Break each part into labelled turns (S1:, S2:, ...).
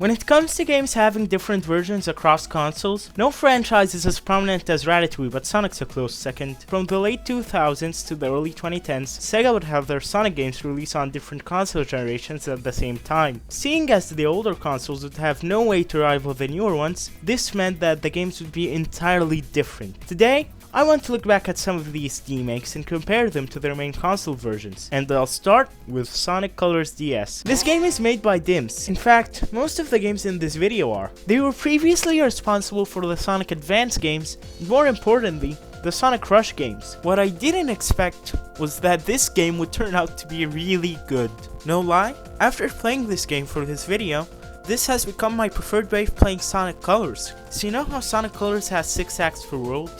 S1: When it comes to games having different versions across consoles, no franchise is as prominent as Ratatouille, but Sonic's a close second. From the late 2000s to the early 2010s, Sega would have their Sonic games release on different console generations at the same time. Seeing as the older consoles would have no way to rival the newer ones, this meant that the games would be entirely different. Today, I want to look back at some of these Demakes and compare them to their main console versions, and I'll start with Sonic Colors DS. This game is made by Demakes. In fact, most of the games in this video are. They were previously responsible for the Sonic Advance games, and more importantly, the Sonic Rush games. What I didn't expect was that this game would turn out to be really good. No lie, after playing this game for this video, this has become my preferred way of playing Sonic Colors. So you know how Sonic Colors has 6 acts per world?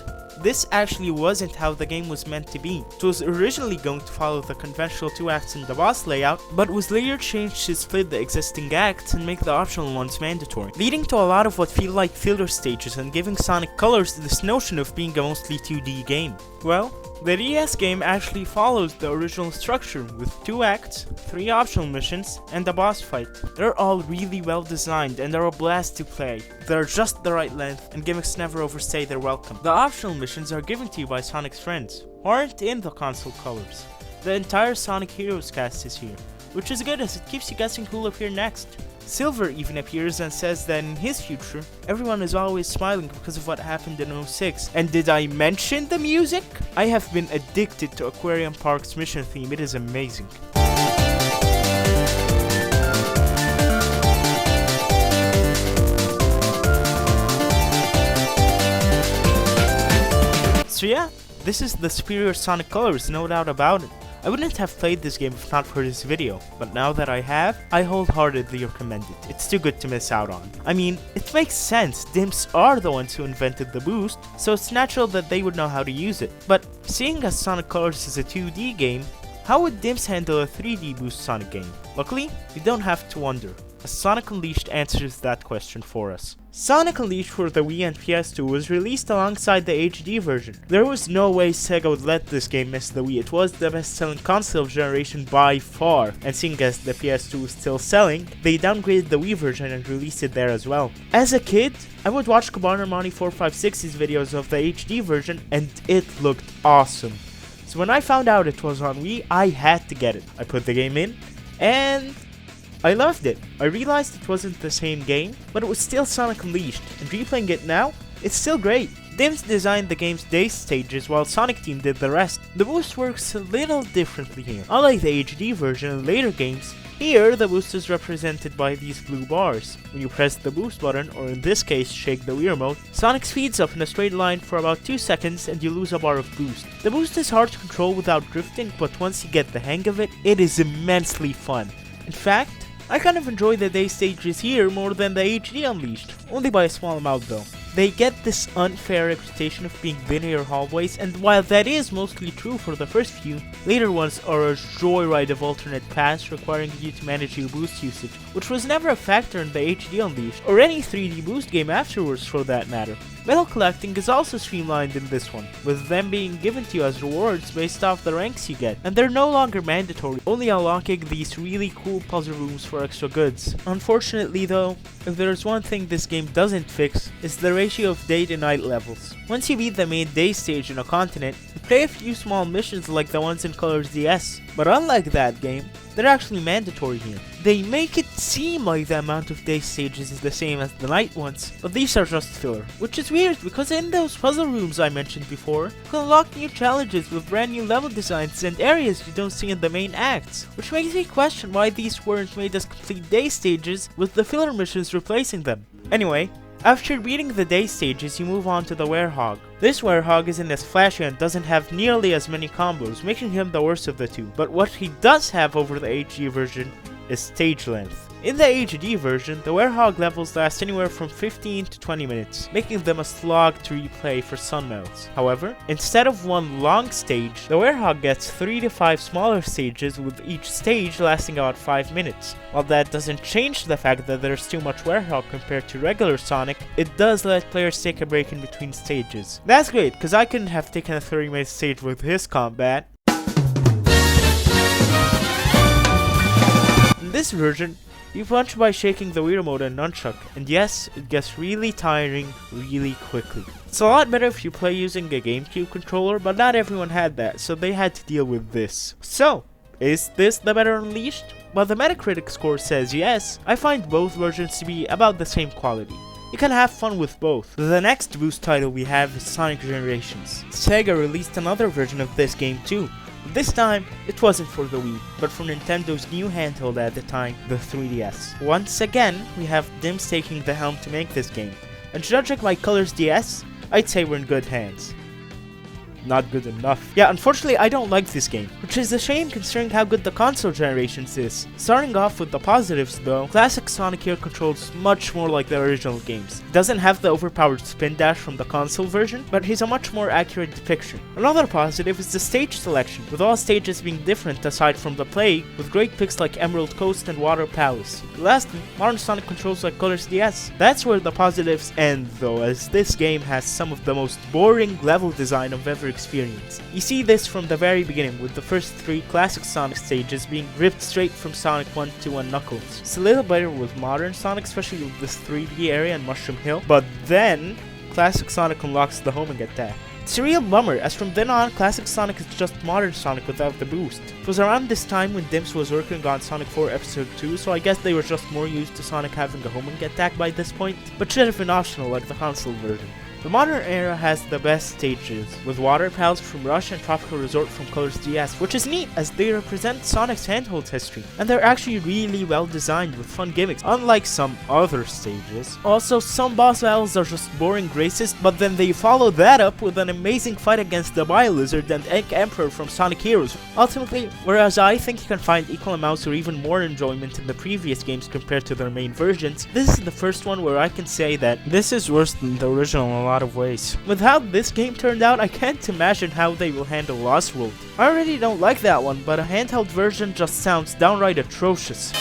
S1: This actually wasn't how the game was meant to be. It was originally going to follow the conventional 2 acts in the boss layout, but was later changed to split the existing acts and make the optional ones mandatory, leading to a lot of what feel like filler stages and giving Sonic Colors this notion of being a mostly 2D game. Well, the DS game actually follows the original structure with 2 acts, 3 optional missions, and a boss fight. They're all really well designed and are a blast to play. They're just the right length, and gimmicks never overstay their welcome. The optional missions are given to you by Sonic's friends, who aren't in the console colors. The entire Sonic Heroes cast is here, which is good as it keeps you guessing who'll appear next. Silver even appears and says that in his future, everyone is always smiling because of what happened in 06. And did I mention the music? I have been addicted to Aquarium Park's mission theme, it is amazing. So yeah, this is the superior Sonic Colors, no doubt about it. I wouldn't have played this game if not for this video, but now that I have, I wholeheartedly recommend it. It's too good to miss out on. I mean, it makes sense, Dimps are the ones who invented the boost, so it's natural that they would know how to use it. But seeing as Sonic Colors is a 2D game, how would Dimps handle a 3D boost Sonic game? Luckily, you don't have to wonder, as Sonic Unleashed answers that question for us. Sonic Unleashed for the Wii and PS2 was released alongside the HD version. There was no way Sega would let this game miss the Wii. It was the best selling console generation by far, and seeing as the PS2 was still selling, they downgraded the Wii version and released it there as well. As a kid, I would watch Kabarnermoney456's videos of the HD version, and it looked awesome. So when I found out it was on Wii, I had to get it. I put the game in, and I loved it. I realized it wasn't the same game, but it was still Sonic Unleashed, and replaying it now, it's still great. Dimps designed the game's day stages while Sonic Team did the rest. The boost works a little differently here. Unlike the HD version in later games, here the boost is represented by these blue bars. When you press the boost button, or in this case shake the Wii remote, Sonic speeds up in a straight line for about 2 seconds and you lose a bar of boost. The boost is hard to control without drifting, but once you get the hang of it, it is immensely fun. In fact, I kind of enjoy the day stages here more than the HD Unleashed, only by a small amount though. They get this unfair reputation of being linear hallways, and while that is mostly true for the first few, later ones are a joyride of alternate paths requiring you to manage your boost usage, which was never a factor in the HD Unleashed, or any 3D boost game afterwards for that matter. Medal collecting is also streamlined in this one, with them being given to you as rewards based off the ranks you get, and they're no longer mandatory, only unlocking these really cool puzzle rooms for extra goods. Unfortunately though, if there's one thing this game doesn't fix, it's the ratio of day to night levels. Once you beat the main day stage in a continent, you play a few small missions like the ones in Colors DS, but unlike that game, they're actually mandatory here. They make it seem like the amount of day stages is the same as the night ones, but these are just filler. Which is weird because in those puzzle rooms I mentioned before, you can unlock new challenges with brand new level designs and areas you don't see in the main acts, which makes me question why these weren't made as complete day stages with the filler missions replacing them. Anyway, after beating the day stages, you move on to the Werehog. This Werehog isn't as flashy and doesn't have nearly as many combos, making him the worst of the two. But what he does have over the HD version is stage length. In the HD version, the Werehog levels last anywhere from 15 to 20 minutes, making them a slog to replay for some modes. However, instead of one long stage, the Werehog gets 3 to 5 smaller stages, with each stage lasting about 5 minutes. While that doesn't change the fact that there's too much Werehog compared to regular Sonic, it does let players take a break in between stages. That's great, because I couldn't have taken a 30-minute stage with his combat. In this version, You punch by shaking the Wii Remote and nunchuck, and yes, it gets really tiring really quickly. It's a lot better if you play using a GameCube controller, but not everyone had that, so they had to deal with this. So, is this the better Unleashed? While the Metacritic score says yes, I find both versions to be about the same quality. You can have fun with both. The next Boost title we have is Sonic Generations. Sega released another version of this game too. This time, it wasn't for the Wii, but for Nintendo's new handheld at the time, the 3DS. Once again, we have Dims taking the helm to make this game, and judging by Color's DS, I'd say we're in good hands. Not good enough. Yeah, unfortunately I don't like this game, which is a shame considering how good the console generations is. Starting off with the positives though, classic Sonic here controls much more like the original games. Doesn't have the overpowered spin dash from the console version, but he's a much more accurate depiction. Another positive is the stage selection, with all stages being different aside from the Plague, with great picks like Emerald Coast and Water Palace. Lastly, modern Sonic controls like Color's DS. That's where the positives end though, as this game has some of the most boring level design I've ever experienced. You see this from the very beginning, with the first 3 classic Sonic stages being ripped straight from Sonic 1, 2, and Knuckles. It's a little better with modern Sonic, especially with this 3D area and Mushroom Hill, but then classic Sonic unlocks the homing attack. It's a real bummer, as from then on, classic Sonic is just modern Sonic without the boost. It was around this time when Dims was working on Sonic 4 Episode 2, so I guess they were just more used to Sonic having a homing attack by this point, but should have been optional like the console version. The modern era has the best stages, with Water Palace from Rush and Tropical Resort from Color's DS, which is neat as they represent Sonic's handheld history, and they're actually really well designed with fun gimmicks, unlike some other stages. Also, some boss battles are just boring racist, but then they follow that up with an amazing fight against the Bio-Lizard and Egg Emperor from Sonic Heroes. Ultimately, whereas I think you can find equal amounts or even more enjoyment in the previous games compared to their main versions, this is the first one where I can say that this is worse than the original in a lot of ways. With how this game turned out, I can't imagine how they will handle Lost World. I already don't like that one, but a handheld version just sounds downright atrocious.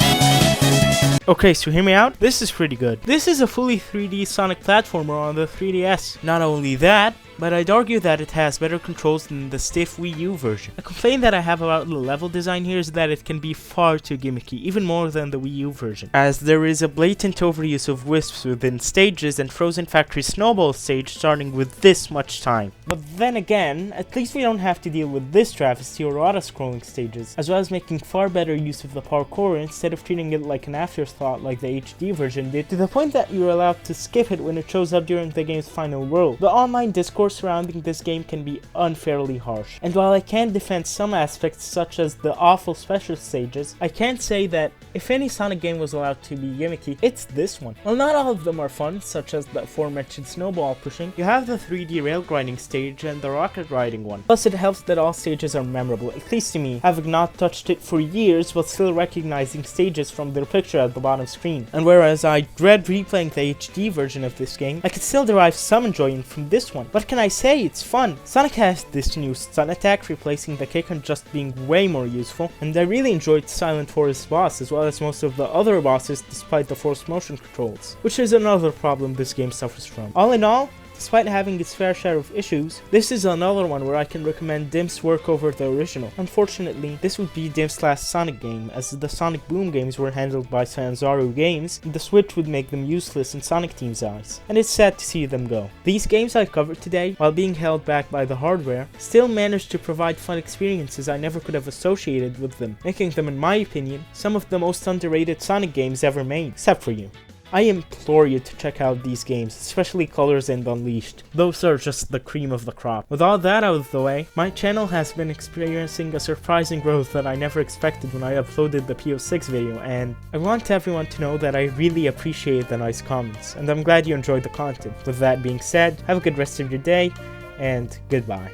S1: Okay, so hear me out. This is pretty good. This is a fully 3D Sonic platformer on the 3DS. Not only that, but I'd argue that it has better controls than the stiff Wii U version. A complaint that I have about the level design here is that it can be far too gimmicky, even more than the Wii U version, as there is a blatant overuse of wisps within stages and Frozen Factory Snowball stage starting with this much time. But then again, at least we don't have to deal with this travesty or auto-scrolling stages, as well as making far better use of the parkour instead of treating it like an afterthought like the HD version did, to the point that you're allowed to skip it when it shows up during the game's final world. The online discourse surrounding this game can be unfairly harsh, and while I can defend some aspects such as the awful special stages, I can say that if any Sonic game was allowed to be gimmicky, it's this one. While not all of them are fun, such as the aforementioned snowball pushing, you have the 3D rail grinding stage and the rocket riding one. Plus it helps that all stages are memorable, at least to me, having not touched it for years but still recognizing stages from their picture at the bottom screen. And whereas I dread replaying the HD version of this game, I could still derive some enjoyment from this one. What can I say? It's fun. Sonic has this new stun attack replacing the kick and just being way more useful, and I really enjoyed Silent Forest boss as well as most of the other bosses despite the forced motion controls, which is another problem this game suffers from. All in all, despite having its fair share of issues, this is another one where I can recommend Dim's work over the original. Unfortunately, this would be Dim's last Sonic game, as the Sonic Boom games were handled by Sanzaru Games, and the Switch would make them useless in Sonic Team's eyes, and it's sad to see them go. These games I covered today, while being held back by the hardware, still managed to provide fun experiences I never could have associated with them, making them, in my opinion, some of the most underrated Sonic games ever made, except for you. I implore you to check out these games, especially Colors and Unleashed. Those are just the cream of the crop. With all that out of the way, my channel has been experiencing a surprising growth that I never expected when I uploaded the PO6 video, and I want everyone to know that I really appreciate the nice comments, and I'm glad you enjoyed the content. With that being said, have a good rest of your day, and goodbye.